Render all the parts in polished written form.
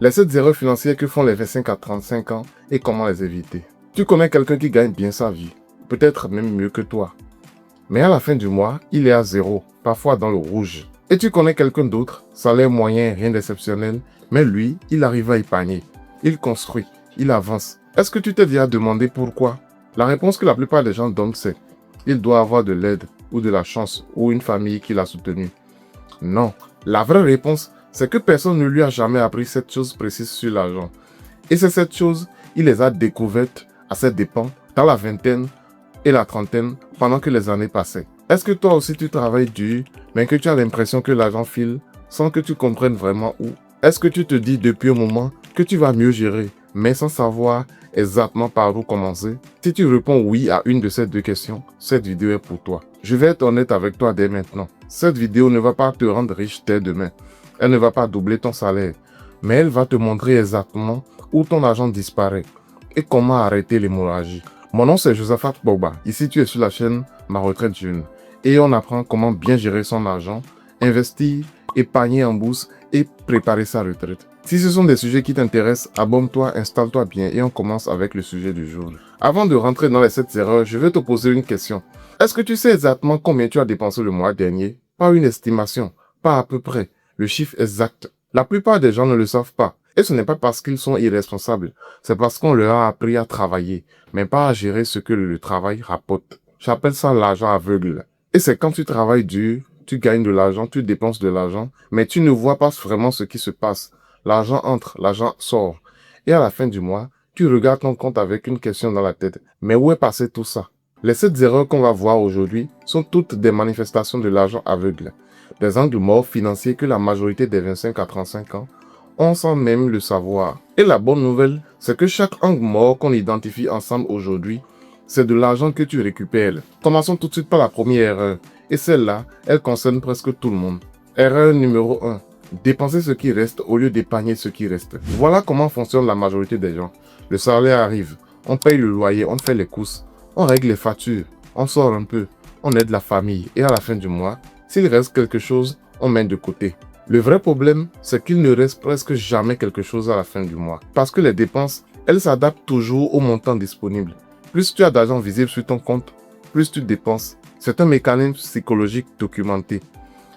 Les 7 erreurs financières que font les 25 à 35 ans et comment les éviter. Tu connais quelqu'un qui gagne bien sa vie, peut-être même mieux que toi. Mais à la fin du mois, il est à zéro, parfois dans le rouge. Et tu connais quelqu'un d'autre, salaire moyen, rien d'exceptionnel, mais lui, il arrive à épargner. Il construit, il avance. Est-ce que tu t'es déjà demandé pourquoi? La réponse que la plupart des gens donnent, c'est il doit avoir de l'aide ou de la chance ou une famille qui l'a soutenu. Non, la vraie réponse, c'est que personne ne lui a jamais appris cette chose précise sur l'argent. Et c'est cette chose, il les a découvertes à ses dépens dans la vingtaine et la trentaine pendant que les années passaient. Est-ce que toi aussi tu travailles dur, mais que tu as l'impression que l'argent file sans que tu comprennes vraiment où? Est-ce que tu te dis depuis un moment que tu vas mieux gérer, mais sans savoir exactement par où commencer? Si tu réponds oui à une de ces deux questions, cette vidéo est pour toi. Je vais être honnête avec toi dès maintenant. Cette vidéo ne va pas te rendre riche dès demain. Elle ne va pas doubler ton salaire, mais elle va te montrer exactement où ton argent disparaît et comment arrêter l'hémorragie. Mon nom c'est Josaphat Boba. Ici tu es sur la chaîne Ma Retraite Jeune et on apprend comment bien gérer son argent, investir, épargner en bourse et préparer sa retraite. Si ce sont des sujets qui t'intéressent, abonne-toi, installe-toi bien et on commence avec le sujet du jour. Avant de rentrer dans les 7 erreurs, je vais te poser une question. Est-ce que tu sais exactement combien tu as dépensé le mois dernier? Pas une estimation, pas à peu près, le chiffre exact. La plupart des gens ne le savent pas. Et ce n'est pas parce qu'ils sont irresponsables, c'est parce qu'on leur a appris à travailler, mais pas à gérer ce que le travail rapporte. J'appelle ça l'argent aveugle. Et c'est quand tu travailles dur, tu gagnes de l'argent, tu dépenses de l'argent, mais tu ne vois pas vraiment ce qui se passe. L'argent entre, l'argent sort. Et à la fin du mois, tu regardes ton compte avec une question dans la tête. Mais où est passé tout ça? Les 7 erreurs qu'on va voir aujourd'hui sont toutes des manifestations de l'argent aveugle. Des angles morts financiers que la majorité des 25 à 35 ans ont sans même le savoir. Et la bonne nouvelle, c'est que chaque angle mort qu'on identifie ensemble aujourd'hui, c'est de l'argent que tu récupères. Commençons tout de suite par la première erreur. Et celle-là, elle concerne presque tout le monde. Erreur numéro 1. Dépenser ce qui reste au lieu d'épargner ce qui reste. Voilà comment fonctionne la majorité des gens. Le salaire arrive, on paye le loyer, on fait les courses, on règle les factures, on sort un peu, on aide la famille et à la fin du mois, s'il reste quelque chose, on met de côté. Le vrai problème, c'est qu'il ne reste presque jamais quelque chose à la fin du mois. Parce que les dépenses, elles s'adaptent toujours au montant disponible. Plus tu as d'argent visible sur ton compte, plus tu dépenses. C'est un mécanisme psychologique documenté.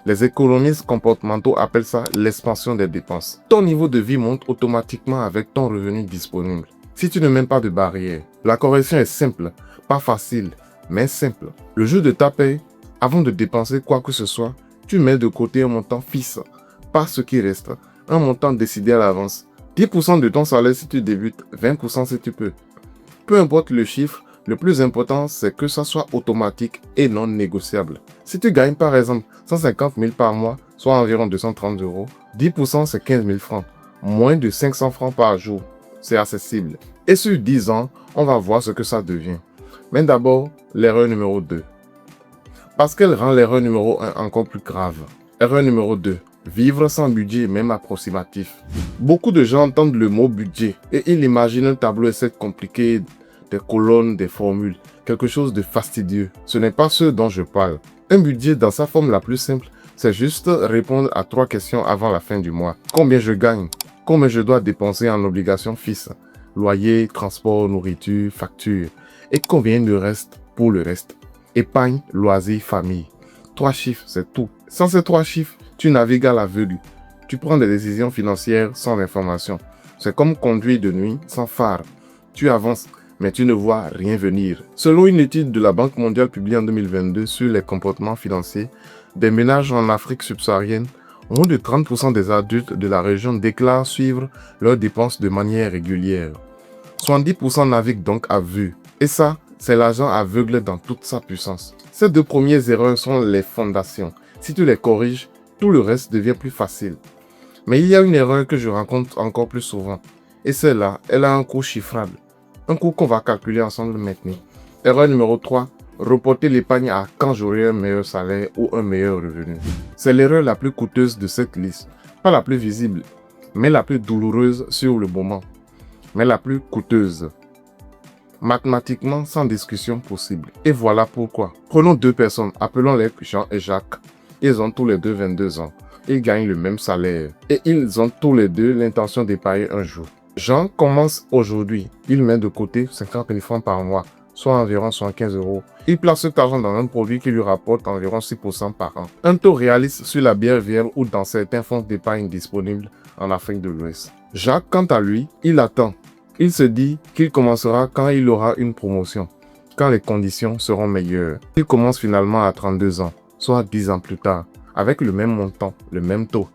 Les économistes comportementaux appellent ça l'expansion des dépenses. Ton niveau de vie monte automatiquement avec ton revenu disponible. Si tu ne mets pas de barrière, la correction est simple, pas facile, mais simple. Le jour de ta paye, avant de dépenser quoi que ce soit, tu mets de côté un montant fixe, pas ce qui reste, un montant décidé à l'avance. 10% de ton salaire si tu débutes, 20% si tu peux. Peu importe le chiffre, le plus important c'est que ça soit automatique et non négociable. Si tu gagnes par exemple 150 000 par mois, soit environ 230 euros, 10% c'est 15 000 francs. Moins de 500 francs par jour, c'est accessible. Et sur 10 ans, on va voir ce que ça devient. Mais d'abord, l'erreur numéro 2. Parce qu'elle rend l'erreur numéro 1 encore plus grave. Erreur numéro 2. Vivre sans budget, même approximatif. Beaucoup de gens entendent le mot budget et ils imaginent un tableau Excel compliqué, des colonnes, des formules, quelque chose de fastidieux. Ce n'est pas ce dont je parle. Un budget dans sa forme la plus simple, c'est juste répondre à 3 questions avant la fin du mois. Combien je gagne? Combien je dois dépenser en obligations fixes? Loyer, transport, nourriture, facture. Et combien il me reste pour le reste? Épargne, loisirs, famille. 3 chiffres, c'est tout. Sans ces 3 chiffres, tu navigues à l'aveugle. Tu prends des décisions financières sans information. C'est comme conduire de nuit sans phare. Tu avances, mais tu ne vois rien venir. Selon une étude de la Banque mondiale publiée en 2022 sur les comportements financiers des ménages en Afrique subsaharienne, moins de 30% des adultes de la région déclarent suivre leurs dépenses de manière régulière. 70% naviguent donc à vue. Et ça, c'est l'argent aveugle dans toute sa puissance. Ces 2 premières erreurs sont les fondations. Si tu les corriges, tout le reste devient plus facile. Mais il y a une erreur que je rencontre encore plus souvent. Et celle-là, elle a un coût chiffrable. Un coût qu'on va calculer ensemble maintenant. Erreur numéro 3. Reporter l'épargne à quand j'aurai un meilleur salaire ou un meilleur revenu. C'est l'erreur la plus coûteuse de cette liste. Pas la plus visible, mais la plus douloureuse sur le moment. Mais la plus coûteuse. Mathématiquement, sans discussion possible. Et voilà pourquoi. Prenons 2 personnes, appelons-les Jean et Jacques. Ils ont tous les deux 22 ans. ils gagnent le même salaire et ils ont tous les deux l'intention d'épargner un jour. Jean commence aujourd'hui. Il met de côté 50 000 francs par mois, soit environ 75 euros. Il place cet argent dans un produit qui lui rapporte environ 6% par an. Un taux réaliste sur la bière vierge ou dans certains fonds d'épargne disponibles en Afrique de l'Ouest. Jacques, quant à lui, il attend. Il se dit qu'il commencera quand il aura une promotion, quand les conditions seront meilleures. Il commence finalement à 32 ans, soit 10 ans plus tard, avec le même montant, le même taux.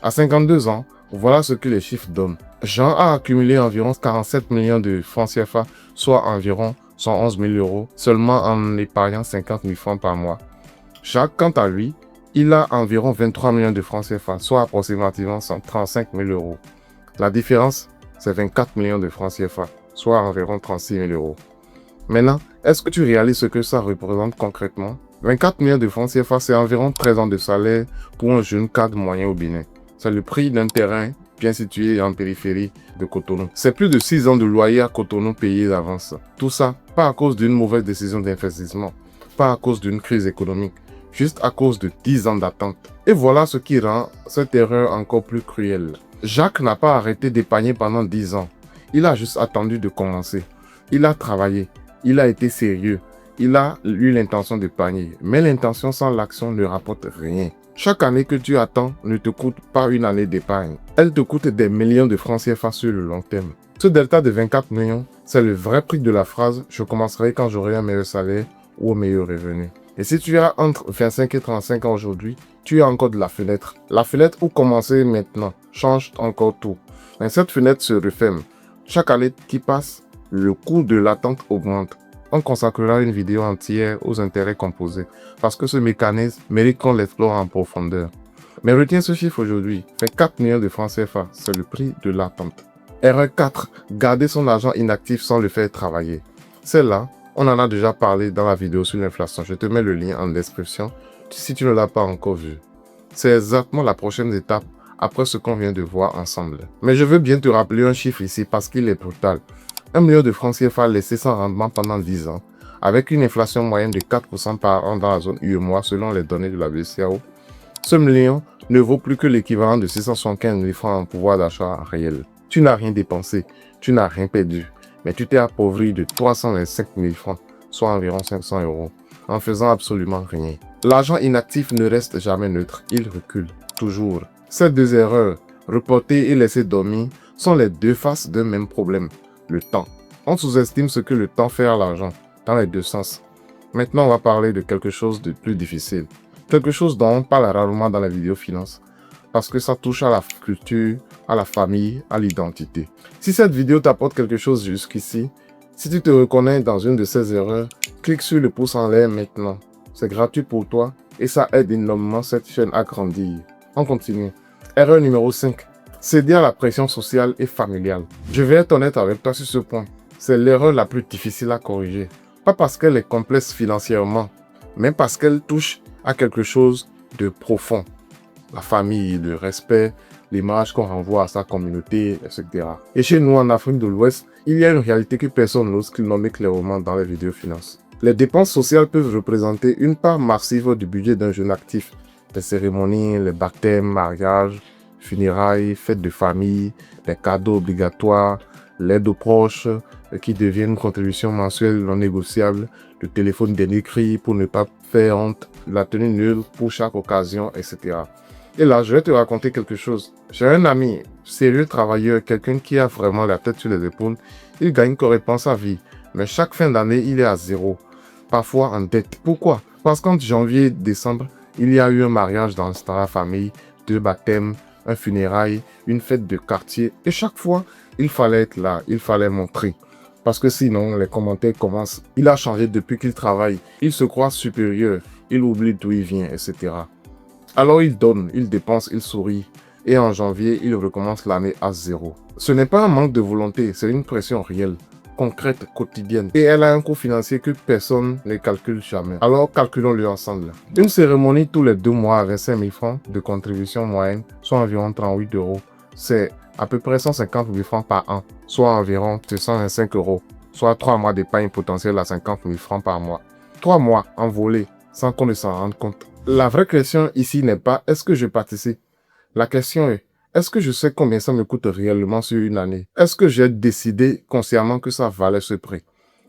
À 52 ans, voilà ce que les chiffres donnent. Jean a accumulé environ 47 millions de francs CFA, soit environ 111 000 euros, seulement en épargnant 50 000 francs par mois. Jacques, quant à lui, il a environ 23 millions de francs CFA, soit approximativement 135 000 euros. La différence, c'est 24 millions de francs CFA, soit environ 36 000 euros. Maintenant, est-ce que tu réalises ce que ça représente concrètement? 24 millions de francs CFA, c'est environ 13 ans de salaire pour un jeune cadre moyen au Bénin. C'est le prix d'un terrain bien situé en périphérie de Cotonou. C'est plus de 6 ans de loyer à Cotonou payé d'avance. Tout ça, pas à cause d'une mauvaise décision d'investissement, pas à cause d'une crise économique, juste à cause de 10 ans d'attente. Et voilà ce qui rend cette erreur encore plus cruelle. Jacques n'a pas arrêté d'épargner pendant 10 ans. Il a juste attendu de commencer. Il a travaillé. Il a été sérieux. Il a eu l'intention d'épargner. Mais l'intention sans l'action ne rapporte rien. Chaque année que tu attends ne te coûte pas une année d'épargne. Elle te coûte des millions de francs CFA sur le long terme. Ce delta de 24 millions, c'est le vrai prix de la phrase « Je commencerai quand j'aurai un meilleur salaire ou un meilleur revenu ». Et si tu as entre 25 et 35 ans aujourd'hui, tu as encore de la fenêtre. La fenêtre où commencer maintenant change encore tout. Mais cette fenêtre se referme. Chaque année qui passe, le coût de l'attente augmente. On consacrera une vidéo entière aux intérêts composés parce que ce mécanisme mérite qu'on l'explore en profondeur. Mais retiens ce chiffre aujourd'hui, 24 millions de francs CFA, c'est le prix de l'attente. Erreur 4, garder son argent inactif sans le faire travailler. Celle-là, on en a déjà parlé dans la vidéo sur l'inflation. Je te mets le lien en description si tu ne l'as pas encore vu. C'est exactement la prochaine étape après ce qu'on vient de voir ensemble. Mais je veux bien te rappeler un chiffre ici parce qu'il est brutal. 1 million de francs CFA laissé sans rendement pendant 10 ans, avec une inflation moyenne de 4% par an dans la zone UEMOA selon les données de la BCEAO. Ce million ne vaut plus que l'équivalent de 675 000 francs en pouvoir d'achat réel. Tu n'as rien dépensé, tu n'as rien perdu, mais tu t'es appauvri de 325 000 francs, soit environ 500 euros, en faisant absolument rien. L'argent inactif ne reste jamais neutre, il recule, toujours. Ces deux erreurs, reporter et laisser dormir, sont les deux faces d'un même problème. Le temps. On sous-estime ce que le temps fait à l'argent, dans les deux sens. Maintenant, on va parler de quelque chose de plus difficile. Quelque chose dont on parle rarement dans la vidéo finance, parce que ça touche à la culture, à la famille, à l'identité. Si cette vidéo t'apporte quelque chose jusqu'ici, si tu te reconnais dans une de ces erreurs, clique sur le pouce en l'air maintenant. C'est gratuit pour toi et ça aide énormément cette chaîne à grandir. On continue. Erreur numéro 5. Céder à la pression sociale et familiale. Je vais être honnête avec toi sur ce point. C'est l'erreur la plus difficile à corriger. Pas parce qu'elle est complexe financièrement, mais parce qu'elle touche à quelque chose de profond. La famille, le respect, l'image qu'on renvoie à sa communauté, etc. Et chez nous, en Afrique de l'Ouest, il y a une réalité que personne n'ose nommer clairement dans les vidéos finances. Les dépenses sociales peuvent représenter une part massive du budget d'un jeune actif. Les cérémonies, les baptêmes, mariages, funérailles, fêtes de famille, les cadeaux obligatoires, l'aide aux proches qui deviennent une contribution mensuelle non négociable, le téléphone dernier cri pour ne pas faire honte, la tenue nulle pour chaque occasion, etc. Et là, je vais te raconter quelque chose. J'ai un ami, sérieux travailleur, quelqu'un qui a vraiment la tête sur les épaules. Il gagne correctement sa vie, mais chaque fin d'année, il est à zéro, parfois en dette. Pourquoi? Parce qu'en janvier, décembre, il y a eu un mariage dans la famille, 2 baptêmes, un funérail, une fête de quartier. Et chaque fois, il fallait être là, il fallait montrer. Parce que sinon, les commentaires commencent. Il a changé depuis qu'il travaille. Il se croit supérieur. Il oublie d'où il vient, etc. Alors il donne, il dépense, il sourit. Et en janvier, il recommence l'année à zéro. Ce n'est pas un manque de volonté, c'est une pression réelle, concrète, quotidienne. Et elle a un coût financier que personne ne calcule jamais. Alors calculons-le ensemble. Une cérémonie tous les 2 mois à 25 000 francs de contribution moyenne, soit environ 38 euros. C'est à peu près 150 000 francs par an, soit environ 225 euros, soit 3 mois d'épargne potentielle à 50 000 francs par mois. 3 mois envolés sans qu'on ne s'en rende compte. La vraie question ici n'est pas est-ce que je participe? La question est est-ce que je sais combien ça me coûte réellement sur une année? Est-ce que j'ai décidé consciemment que ça valait ce prix?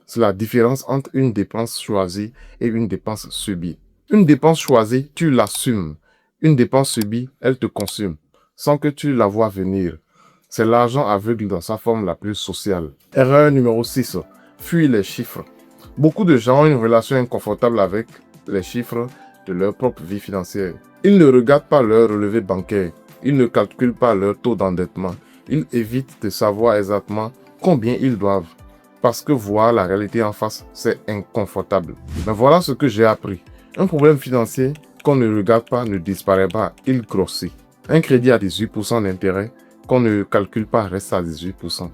C'est la différence entre une dépense choisie et une dépense subie. Une dépense choisie, tu l'assumes. Une dépense subie, elle te consume, sans que tu la vois venir. C'est l'argent aveugle dans sa forme la plus sociale. Erreur numéro 6. Fuis les chiffres. Beaucoup de gens ont une relation inconfortable avec les chiffres de leur propre vie financière. Ils ne regardent pas leur relevé bancaire. Ils ne calculent pas leur taux d'endettement. Ils évitent de savoir exactement combien ils doivent. Parce que voir la réalité en face, c'est inconfortable. Mais voilà ce que j'ai appris. Un problème financier qu'on ne regarde pas ne disparaît pas, il grossit. Un crédit à 18% d'intérêt qu'on ne calcule pas reste à 18%.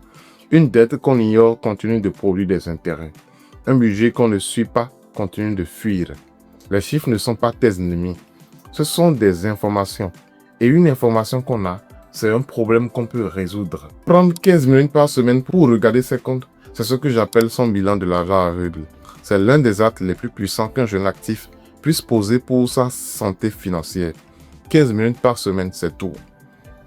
Une dette qu'on ignore continue de produire des intérêts. Un budget qu'on ne suit pas continue de fuir. Les chiffres ne sont pas tes ennemis. Ce sont des informations. Et une information qu'on a, c'est un problème qu'on peut résoudre. Prendre 15 minutes par semaine pour regarder ses comptes, c'est ce que j'appelle son bilan de l'argent aveugle. C'est l'un des actes les plus puissants qu'un jeune actif puisse poser pour sa santé financière. 15 minutes par semaine, c'est tout.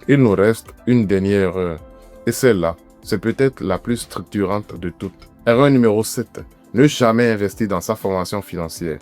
Il nous reste une dernière erreur. Et celle-là, c'est peut-être la plus structurante de toutes. Erreur numéro 7. Ne jamais investir dans sa formation financière.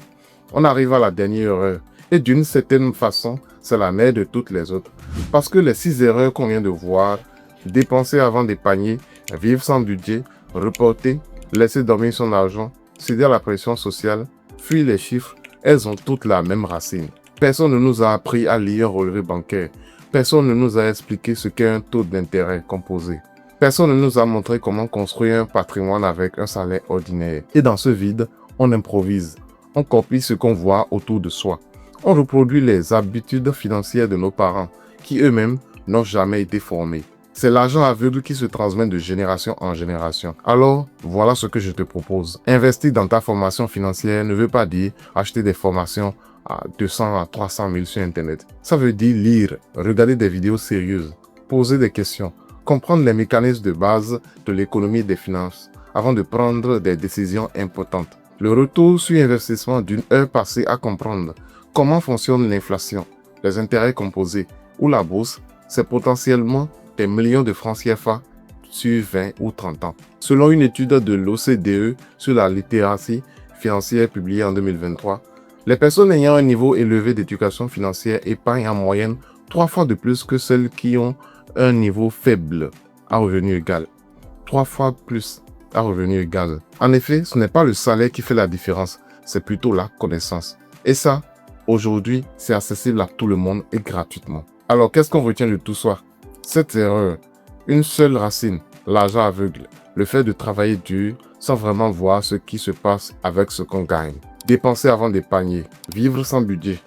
On arrive à la dernière erreur. Et d'une certaine façon, c'est la mère de toutes les autres. Parce que les 6 erreurs qu'on vient de voir, dépenser avant d'épargner, vivre sans budget, reporter, laisser dormir son argent, céder à la pression sociale, fuir les chiffres, elles ont toutes la même racine. Personne ne nous a appris à lire un relevé bancaire. Personne ne nous a expliqué ce qu'est un taux d'intérêt composé. Personne ne nous a montré comment construire un patrimoine avec un salaire ordinaire. Et dans ce vide, on improvise. On copie ce qu'on voit autour de soi. On reproduit les habitudes financières de nos parents, qui eux-mêmes n'ont jamais été formés. C'est l'argent aveugle qui se transmet de génération en génération. Alors, voilà ce que je te propose. Investir dans ta formation financière ne veut pas dire acheter des formations à 200 à 300 000 sur Internet. Ça veut dire lire, regarder des vidéos sérieuses, poser des questions, comprendre les mécanismes de base de l'économie et des finances avant de prendre des décisions importantes. Le retour sur investissement d'une heure passée à comprendre comment fonctionne l'inflation, les intérêts composés ou la bourse, c'est potentiellement des millions de francs CFA sur 20 ou 30 ans. Selon une étude de l'OCDE sur la littératie financière publiée en 2023, les personnes ayant un niveau élevé d'éducation financière épargnent en moyenne 3 fois de plus que celles qui ont un niveau faible à revenu égal. 3 fois plus à revenu égal. En effet, ce n'est pas le salaire qui fait la différence, c'est plutôt la connaissance. Et ça, aujourd'hui, c'est accessible à tout le monde et gratuitement. Alors, qu'est-ce qu'on retient de tout ça? Cette erreur, une seule racine, l'argent aveugle, le fait de travailler dur sans vraiment voir ce qui se passe avec ce qu'on gagne. Dépenser avant d'épargner, vivre sans budget,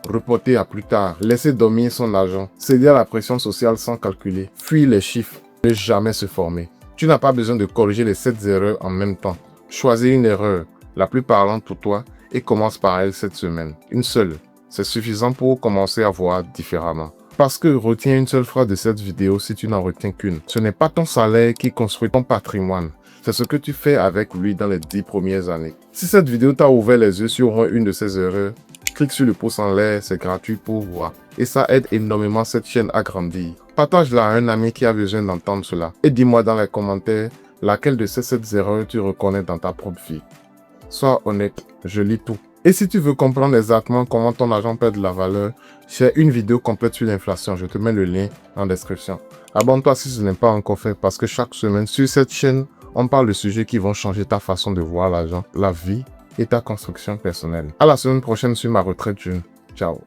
reporter à plus tard, laisser dormir son argent, céder à la pression sociale sans calculer, fuir les chiffres, ne jamais se former. Tu n'as pas besoin de corriger les 7 erreurs en même temps. Choisis une erreur, la plus parlante pour toi, et commence par elle cette semaine. Une seule, c'est suffisant pour commencer à voir différemment. Parce que retiens une seule phrase de cette vidéo si tu n'en retiens qu'une. Ce n'est pas ton salaire qui construit ton patrimoine. C'est ce que tu fais avec lui dans les 10 premières années. Si cette vidéo t'a ouvert les yeux sur une de ces erreurs, clique sur le pouce en l'air, c'est gratuit pour voir. Et ça aide énormément cette chaîne à grandir. Partage-la à un ami qui a besoin d'entendre cela. Et dis-moi dans les commentaires laquelle de ces 7 erreurs tu reconnais dans ta propre vie. Sois honnête, je lis tout. Et si tu veux comprendre exactement comment ton argent perd de la valeur, j'ai une vidéo complète sur l'inflation. Je te mets le lien en description. Abonne-toi si ce n'est pas encore fait parce que chaque semaine sur cette chaîne, on parle de sujets qui vont changer ta façon de voir l'argent, la vie et ta construction personnelle. À la semaine prochaine sur ma retraite jeune. Ciao.